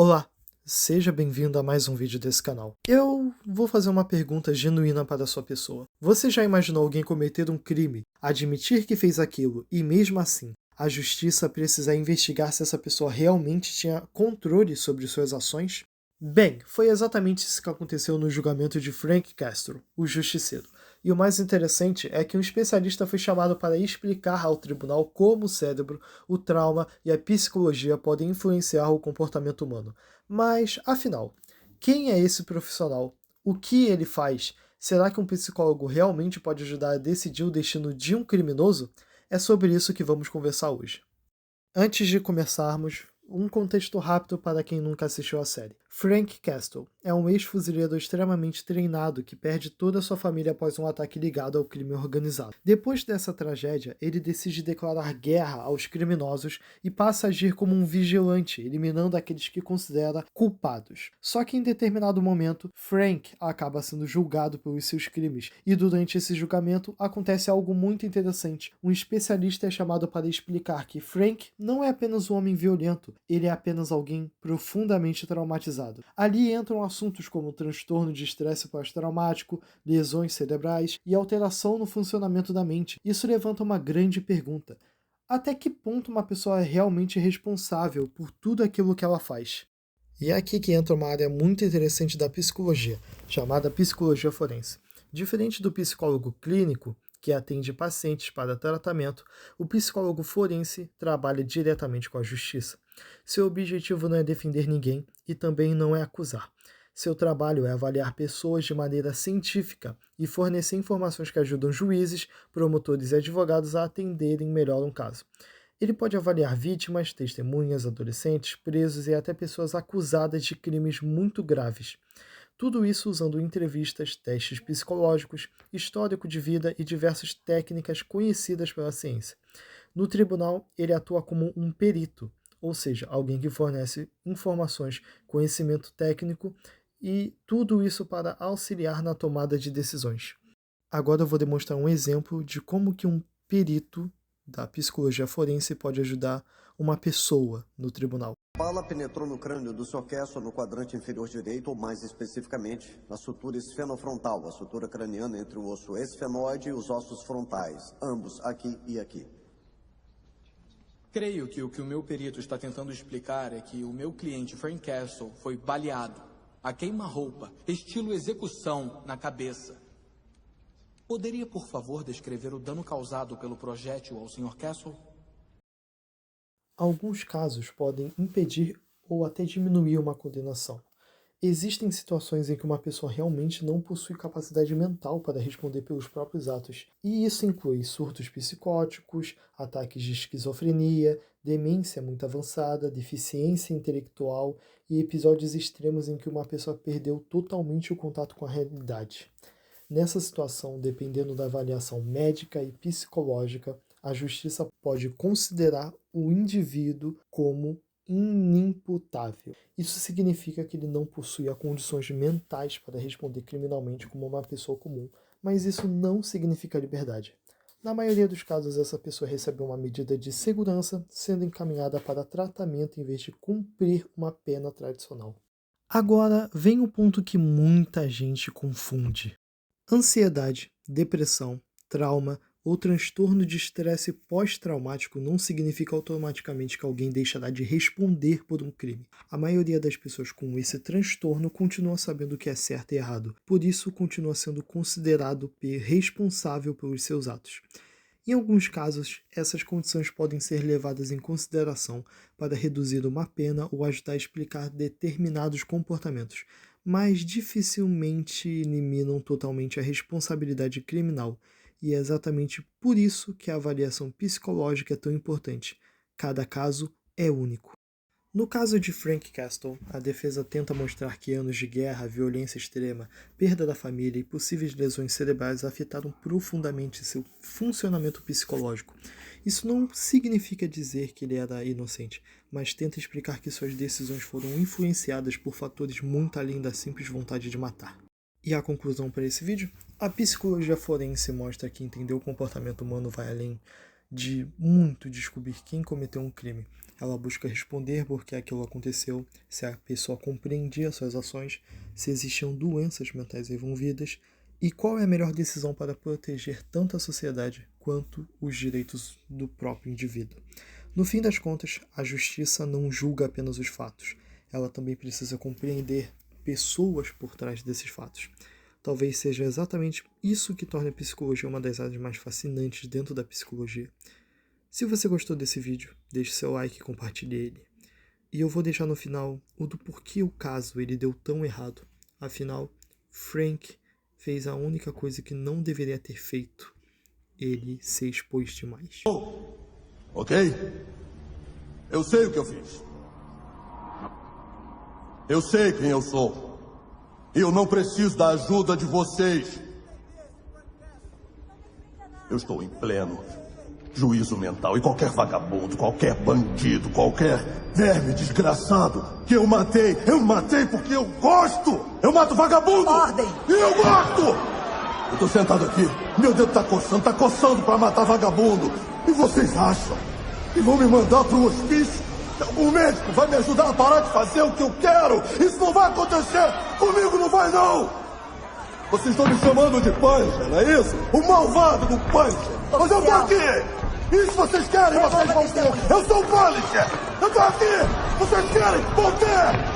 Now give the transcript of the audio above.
Olá, seja bem-vindo a mais um vídeo desse canal. Eu vou fazer uma pergunta genuína para a sua pessoa. Você já imaginou alguém cometer um crime, admitir que fez aquilo e mesmo assim a justiça precisar investigar se essa pessoa realmente tinha controle sobre suas ações? Bem, foi exatamente isso que aconteceu no julgamento de Frank Castle, o Justiceiro. E o mais interessante é que um especialista foi chamado para explicar ao tribunal como o cérebro, o trauma e a psicologia podem influenciar o comportamento humano. Mas, afinal, quem é esse profissional? O que ele faz? Será que um psicólogo realmente pode ajudar a decidir o destino de um criminoso? É sobre isso que vamos conversar hoje. Antes de começarmos, um contexto rápido para quem nunca assistiu a série. Frank Castle é um ex-fuzileiro extremamente treinado que perde toda a sua família após um ataque ligado ao crime organizado. Depois dessa tragédia, ele decide declarar guerra aos criminosos e passa a agir como um vigilante, eliminando aqueles que considera culpados. Só que em determinado momento, Frank acaba sendo julgado pelos seus crimes, e durante esse julgamento acontece algo muito interessante. Um especialista é chamado para explicar que Frank não é apenas um homem violento, ele é apenas alguém profundamente traumatizado. Ali entram assuntos como transtorno de estresse pós-traumático, lesões cerebrais e alteração no funcionamento da mente. Isso levanta uma grande pergunta: até que ponto uma pessoa é realmente responsável por tudo aquilo que ela faz? E é aqui que entra uma área muito interessante da psicologia, chamada psicologia forense. Diferente do psicólogo clínico, que atende pacientes para tratamento, o psicólogo forense trabalha diretamente com a justiça. Seu objetivo não é defender ninguém e também não é acusar. Seu trabalho é avaliar pessoas de maneira científica e fornecer informações que ajudam juízes, promotores e advogados a atenderem melhor um caso. Ele pode avaliar vítimas, testemunhas, adolescentes, presos e até pessoas acusadas de crimes muito graves. Tudo isso usando entrevistas, testes psicológicos, histórico de vida e diversas técnicas conhecidas pela ciência. No tribunal, ele atua como um perito, ou seja, alguém que fornece informações, conhecimento técnico e tudo isso para auxiliar na tomada de decisões. Agora eu vou demonstrar um exemplo de como que um perito da psicologia forense pode ajudar uma pessoa no tribunal. A bala penetrou no crânio do Sr. Castle no quadrante inferior direito, ou mais especificamente, na sutura esfenofrontal, a sutura craniana entre o osso esfenoide e os ossos frontais, ambos aqui e aqui. Creio que o meu perito está tentando explicar é que o meu cliente Frank Castle foi baleado, a queima-roupa, estilo execução na cabeça. Poderia, por favor, descrever o dano causado pelo projétil ao Sr. Castle? Alguns casos podem impedir ou até diminuir uma condenação. Existem situações em que uma pessoa realmente não possui capacidade mental para responder pelos próprios atos, e isso inclui surtos psicóticos, ataques de esquizofrenia, demência muito avançada, deficiência intelectual e episódios extremos em que uma pessoa perdeu totalmente o contato com a realidade. Nessa situação, dependendo da avaliação médica e psicológica, a justiça pode considerar o indivíduo como inimputável. Isso significa que ele não possui as condições mentais para responder criminalmente como uma pessoa comum, mas isso não significa liberdade. Na maioria dos casos, essa pessoa recebe uma medida de segurança, sendo encaminhada para tratamento em vez de cumprir uma pena tradicional. Agora vem o ponto que muita gente confunde. Ansiedade, depressão, trauma ou transtorno de estresse pós-traumático não significa automaticamente que alguém deixará de responder por um crime. A maioria das pessoas com esse transtorno continua sabendo o que é certo e errado, por isso continua sendo considerado responsável pelos seus atos. Em alguns casos, essas condições podem ser levadas em consideração para reduzir uma pena ou ajudar a explicar determinados comportamentos, mas dificilmente eliminam totalmente a responsabilidade criminal, e é exatamente por isso que a avaliação psicológica é tão importante. Cada caso é único. No caso de Frank Castle, a defesa tenta mostrar que anos de guerra, violência extrema, perda da família e possíveis lesões cerebrais afetaram profundamente seu funcionamento psicológico. Isso não significa dizer que ele era inocente, mas tenta explicar que suas decisões foram influenciadas por fatores muito além da simples vontade de matar. E a conclusão para esse vídeo? A psicologia forense mostra que entender o comportamento humano vai além de muito descobrir quem cometeu um crime. Ela busca responder por que aquilo aconteceu, se a pessoa compreendia suas ações, se existiam doenças mentais envolvidas e qual é a melhor decisão para proteger tanto a sociedade quanto os direitos do próprio indivíduo. No fim das contas, a justiça não julga apenas os fatos, ela também precisa compreender pessoas por trás desses fatos. Talvez seja exatamente isso que torna a psicologia uma das áreas mais fascinantes dentro da psicologia. Se você gostou desse vídeo, deixe seu like e compartilhe ele. E eu vou deixar no final o do porquê o caso ele deu tão errado. Afinal, Frank fez a única coisa que não deveria ter feito. Ele se expôs demais. Ok? Eu sei o que eu fiz. Eu sei quem eu sou. E eu não preciso da ajuda de vocês. Eu estou em pleno juízo mental e qualquer vagabundo, qualquer bandido, qualquer verme desgraçado que eu matei porque eu gosto! Eu mato vagabundo! Ordem! E eu gosto! Eu tô sentado aqui, meu dedo tá coçando pra matar vagabundo. E vocês acham que vão me mandar pro hospício? O médico vai me ajudar a parar de fazer o que eu quero? Isso não vai acontecer! Comigo não vai, não! Vocês estão me chamando de Punisher, não é isso? O malvado do Punisher! Mas eu tô aqui! E se vocês querem, vocês vão ter! Eu sou o Punisher! Eu tô aqui! Vocês querem? Vão ter!